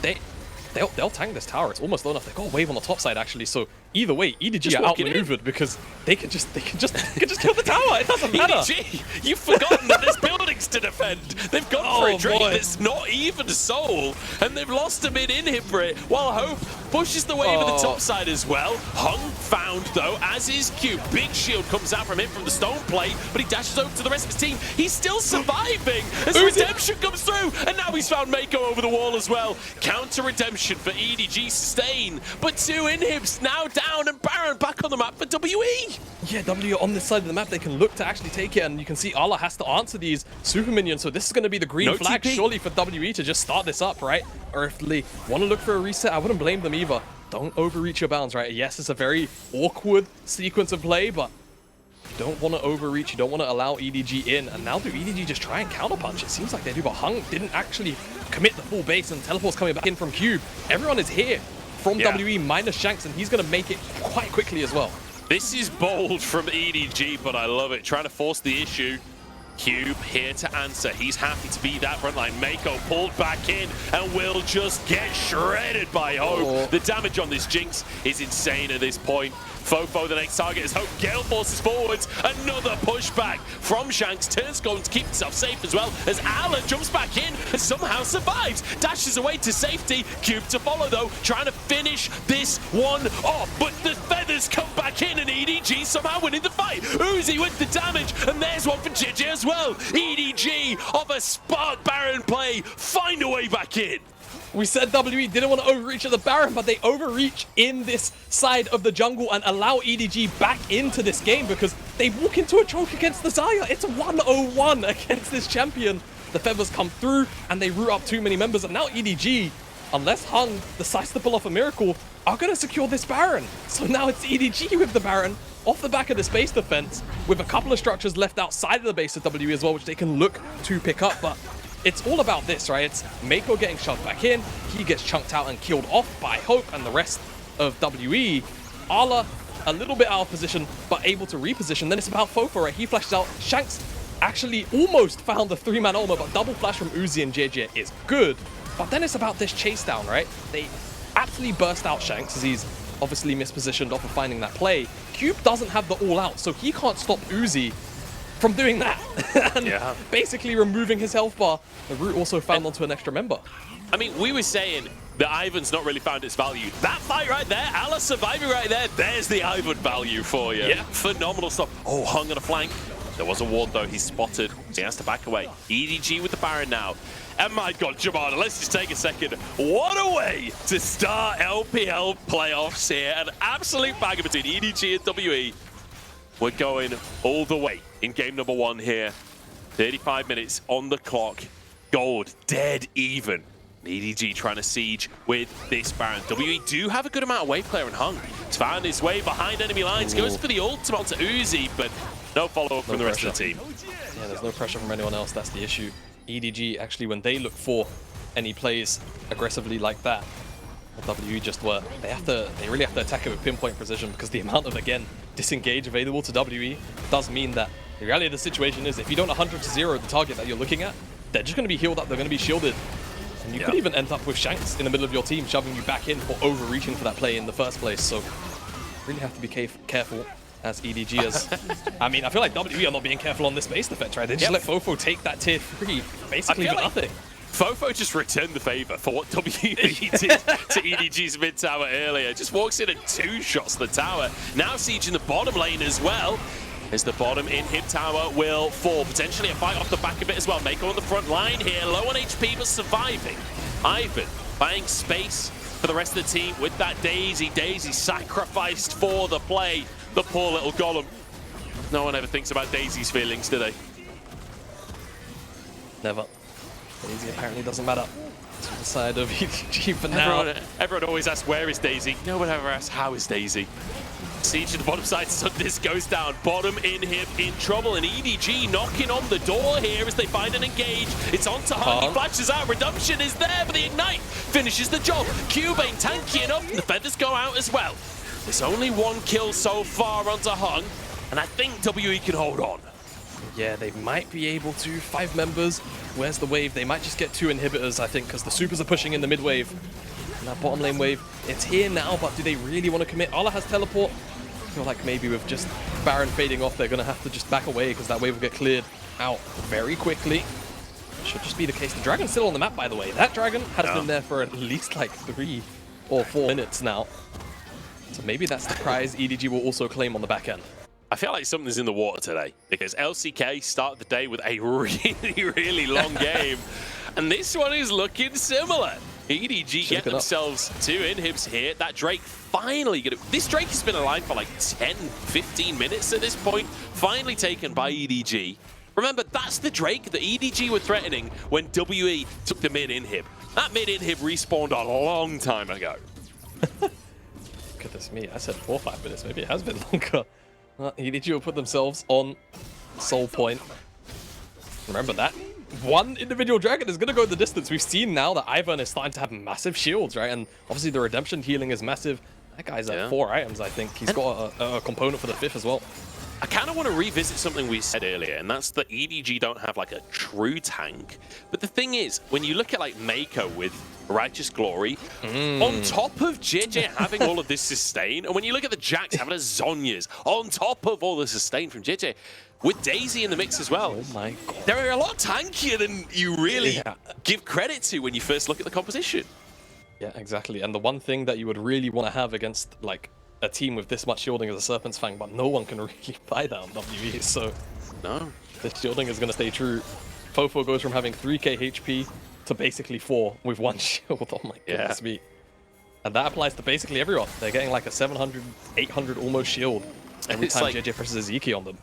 [SPEAKER 2] They'll tank this tower. It's almost low enough. They've got a wave on the top side, actually, so either way, EDG are outmaneuvered because they can just kill the tower. It doesn't matter.
[SPEAKER 1] EDG, you've forgotten that there's buildings to defend. They've gone for a Drake that's not even soul, and they've lost a mid inhib for it, while Hope pushes the wave at the top side as well. Heng found, though, as is Cube. Big shield comes out from him from the stone plate, but he dashes over to the rest of his team. He's still surviving as redemption comes through, and now he's found Meiko over the wall as well. Counter redemption for EDG sustain, but 2 inhibs now down, and Baron back on the map for WE.
[SPEAKER 2] Yeah, W on this side of the map, they can look to actually take it, and you can see Arla has to answer these super minions, so this is going to be the green flag, TP. Surely, for WE to just start this up, right? Or if they want to look for a reset, I wouldn't blame them either. Don't overreach your bounds, right? Yes, it's a very awkward sequence of play, but you don't want to overreach, you don't want to allow EDG in, and now do EDG just try and counterpunch? It seems like they do, but Heng didn't actually commit the full base, and teleport's coming back in from Cube. Everyone is here from WE minus Shanks, and he's going to make it quite quickly as well.
[SPEAKER 1] This is bold from EDG, but I love it. Trying to force the issue. Cube here to answer. He's happy to be that front line. Meiko pulled back in and will just get shredded by Hope. The damage on this Jinx is insane at this point. FoFo, the next target, as Hope Gale forces forwards. Another pushback from Shanks. Turns going to keep himself safe as well, as Ala jumps back in and somehow survives. Dashes away to safety. Cube to follow, though, trying to finish this one off. But the feathers come back in, and EDG somehow winning the fight. Uzi with the damage, and there's one for Jiejie as well. EDG off a spark Baron play, find a way back in.
[SPEAKER 2] We said WE didn't want to overreach at the Baron, but they overreach in this side of the jungle and allow EDG back into this game because they walk into a choke against the Xayah. It's 1-0-1 against this champion. The feathers come through and they root up too many members, and now EDG, unless Heng decides to pull off a miracle, are going to secure this Baron. So now it's EDG with the Baron off the back of the space defense with a couple of structures left outside of the base of WE as well, which they can look to pick up. But it's all about this, right? It's Meiko getting shoved back in. He gets chunked out and killed off by Hope and the rest of WE. Arla, a little bit out of position, but able to reposition. Then it's about FoFo, right? He flashes out. Shanks actually almost found the 3-man ultimate, but double flash from Uzi and Jiejie is good. But then it's about this chase down, right? They absolutely burst out Shanks as he's obviously mispositioned off of finding that play. Cube doesn't have the all out, so he can't stop Uzi from doing that. And basically removing his health bar. The root also found onto an extra member.
[SPEAKER 1] I mean, we were saying that IVern's not really found its value. That fight right there, Allah surviving right there, there's the IVern value for you. Yeah. Phenomenal stuff. Oh, Hung on a flank. There was a ward though, he's spotted. He has to back away. EDG with the Baron now. And my God, Jamada, let's just take a second. What a way to start LPL playoffs here. An absolute banger between EDG and WE. We're going all the way in game number 1 here. 35 minutes on the clock. Gold, dead even. EDG trying to siege with this Baron. WE do have a good amount of wave clear, and Hung has found his way behind enemy lines. Goes for the ultimate to Uzi, but no follow-up from the rest of the team.
[SPEAKER 2] Yeah, there's no pressure from anyone else. That's the issue. EDG, actually, when they look for any plays aggressively like that, WE just were. They really have to attack it with pinpoint precision, because the amount of, again, disengage available to WE does mean that the reality of the situation is if you don't 100-0 the target that you're looking at, they're just going to be healed up, they're going to be shielded. And you could even end up with Shanks in the middle of your team, shoving you back in for overreaching for that play in the first place. So really have to be careful as EDG is. I mean, I feel like WE are not being careful on this base defense, right? They just let FoFo take that tier 3 basically for nothing.
[SPEAKER 1] FoFo just returned the favor for what WE did to EDG's mid tower earlier. Just walks in and 2 shots to the tower. Now sieging the bottom lane as well. As the bottom inhib tower will fall. Potentially a fight off the back of it as well. Meiko on the front line here. Low on HP but surviving. IVern buying space for the rest of the team with that Daisy. Daisy sacrificed for the play. The poor little golem. No one ever thinks about Daisy's feelings, do they?
[SPEAKER 2] Never. Daisy apparently doesn't matter. To the side of EDG for now.
[SPEAKER 1] Everyone always asks, where is Daisy? No one ever asks, how is Daisy? Siege to the bottom side, so this goes down. Bottom inhib in trouble, and EDG knocking on the door here as they find and engage. It's on to Hung, he flashes out, Redemption is there, but the Ignite finishes the job. Cubane tanking up, and the feathers go out as well. There's only 1 kill so far onto Hung, and I think WE can hold on.
[SPEAKER 2] Yeah, they might be able to. 5 members. Where's the wave? They might just get 2 inhibitors, I think, because the supers are pushing in the mid wave. And that bottom lane wave, it's here now, but do they really want to commit? Allah has teleport. I feel like maybe with just Baron fading off, they're going to have to just back away because that wave will get cleared out very quickly. Should just be the case. The dragon's still on the map, by the way. That dragon has been there for at least like 3 or 4 minutes now. So maybe that's the prize EDG will also claim on the back end.
[SPEAKER 1] I feel like something's in the water today because LCK started the day with a really long game. And this one is looking similar. EDG get themselves 2 inhibs here. That Drake finally this Drake has been alive for like 10-15 minutes at this point. Finally taken by EDG. Remember, that's the Drake that EDG were threatening when WE took the mid inhib. That mid inhib respawned a long time ago.
[SPEAKER 2] Goodness me, I said 4 or 5 minutes. Maybe it has been longer. EDG will put themselves on Soul Point. Remember that? 1 individual dragon is going to go the distance. We've seen now that IVern is starting to have massive shields, right? And obviously the redemption healing is massive. That guy's at 4 items, I think. He's got a component for the 5th as well.
[SPEAKER 1] I kind of want to revisit something we said earlier, and that's that EDG don't have like a true tank. But the thing is, when you look at like Meiko with Righteous Glory, on top of Jiejie having all of this sustain, and when you look at the Jax having a Zhonya's, on top of all the sustain from Jiejie, with Daisy in the mix as well.
[SPEAKER 2] Oh my God.
[SPEAKER 1] They're a lot tankier than you really give credit to when you first look at the composition.
[SPEAKER 2] Yeah, exactly. And the one thing that you would really want to have against like a team with this much shielding as a Serpent's Fang, but no one can really buy that on WE, so
[SPEAKER 1] no,
[SPEAKER 2] the shielding is going to stay true. FoFo goes from having 3k HP to basically 4 with 1 shield. Oh my goodness me. And that applies to basically everyone. They're getting like a 700, 800 almost shield every time like Jiejie presses Ezekiel on them.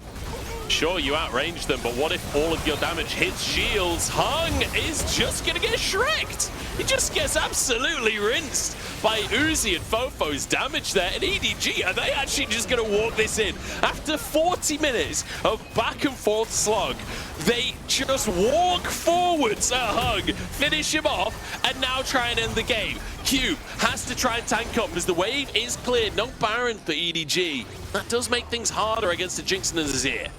[SPEAKER 1] Sure, you outrange them, but what if all of your damage hits shields? Heng is just gonna get shreked. He just gets absolutely rinsed by Uzi and FoFo's damage there. And EDG, are they actually just gonna walk this in? After 40 minutes of back and forth slog, they just walk forwards at Heng, finish him off, and now try and end the game. Cube has to try and tank up as the wave is cleared. No Baron for EDG. That does make things harder against the Jinx and the Azir.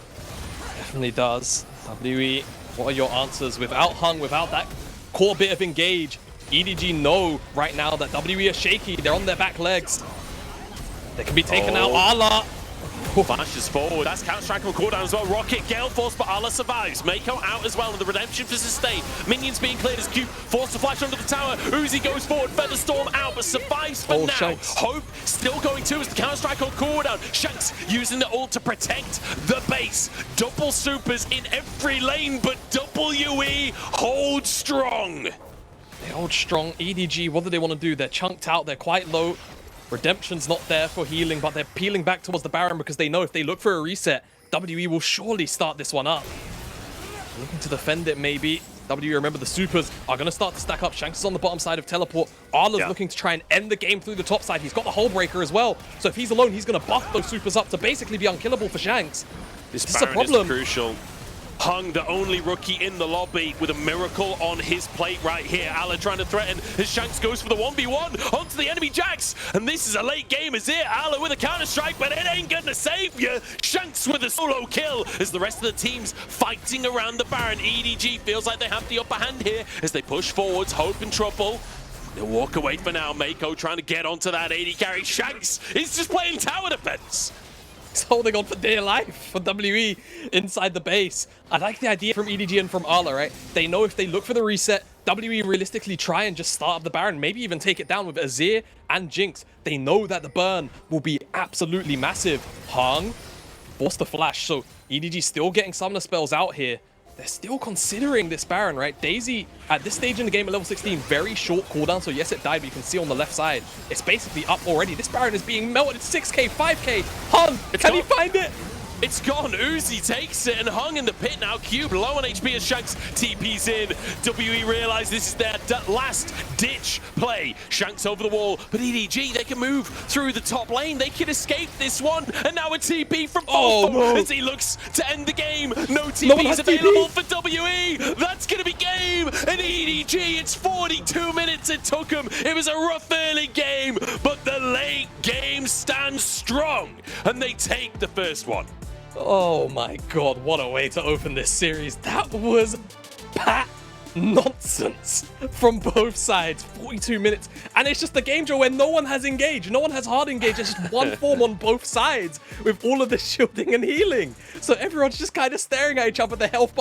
[SPEAKER 2] Definitely does. WE, what are your answers? Without Heng, without that core bit of engage, EDG know right now that WE are shaky. They're on their back legs. They can be taken out. Arla.
[SPEAKER 1] Flashes forward. That's Counter-Strike on cooldown as well. Rocket, Gale Force, but Arla survives. Meiko out as well, and the redemption for Sustain. Minions being cleared as Cube forced to flash under the tower. Uzi goes forward. Featherstorm out, but survives for now.
[SPEAKER 2] Shanks.
[SPEAKER 1] Hope still going too as the Counter-Strike on cooldown. Shanks using the ult to protect the base. Double supers in every lane, but WE hold strong.
[SPEAKER 2] They hold strong. EDG, what do they want to do? They're chunked out. They're quite low. Redemption's not there for healing, but they're peeling back towards the Baron because they know if they look for a reset, WE will surely start this one up. Looking to defend it, maybe. WE, remember, the supers are going to start to stack up. Shanks is on the bottom side of teleport. Arla's looking to try and end the game through the top side. He's got the hull breaker as well. So if he's alone, he's going to buff those supers up to basically be unkillable for Shanks.
[SPEAKER 1] This
[SPEAKER 2] is a
[SPEAKER 1] Baron
[SPEAKER 2] problem.
[SPEAKER 1] is crucial. Heng, the only rookie in the lobby, with a miracle on his plate right here. Ala trying to threaten as Shanks goes for the 1v1 onto the enemy Jax. And this is a late game as here. Ala with a counter-strike, but it ain't gonna save you. Shanks with a solo kill as the rest of the team's fighting around the Baron. EDG feels like they have the upper hand here as they push forwards. Hope in trouble. They'll walk away for now. Meiko trying to get onto that AD carry. Shanks is just playing tower defense.
[SPEAKER 2] He's holding on for dear life for WE inside the base. I like the idea from EDG and from Arla, right? They know if they look for the reset, WE realistically try and just start up the Baron, maybe even take it down with Azir and Jinx. They know that the burn will be absolutely massive. Heng forced the flash, so EDG still getting summoner spells out here. They're still considering this Baron, right? Daisy, at this stage in the game at level 16, very short cooldown, so yes, it died, but you can see on the left side, it's basically up already. This Baron is being melted. 6k, 5k. Heng, can he find it?
[SPEAKER 1] It's gone. Uzi takes it and Hung in the pit now. Cube low on HP as Shanks TP's in. WE realize this is their last ditch play. Shanks over the wall, but EDG, they can move through the top lane. They can escape this one. And now a TP from FoFo as he looks to end the game. No TPs available for WE. That's going to be game. And EDG, it's 42 minutes it took them. It was a rough early game, but the late game stands strong. And they take the first one.
[SPEAKER 2] Oh my god, what a way to open this series. That was pat nonsense from both sides. 42 minutes. And it's just a game, Joe, where no one has engaged. No one has hard engaged. It's just one form on both sides with all of the shielding and healing. So everyone's just kind of staring at each other. The health bar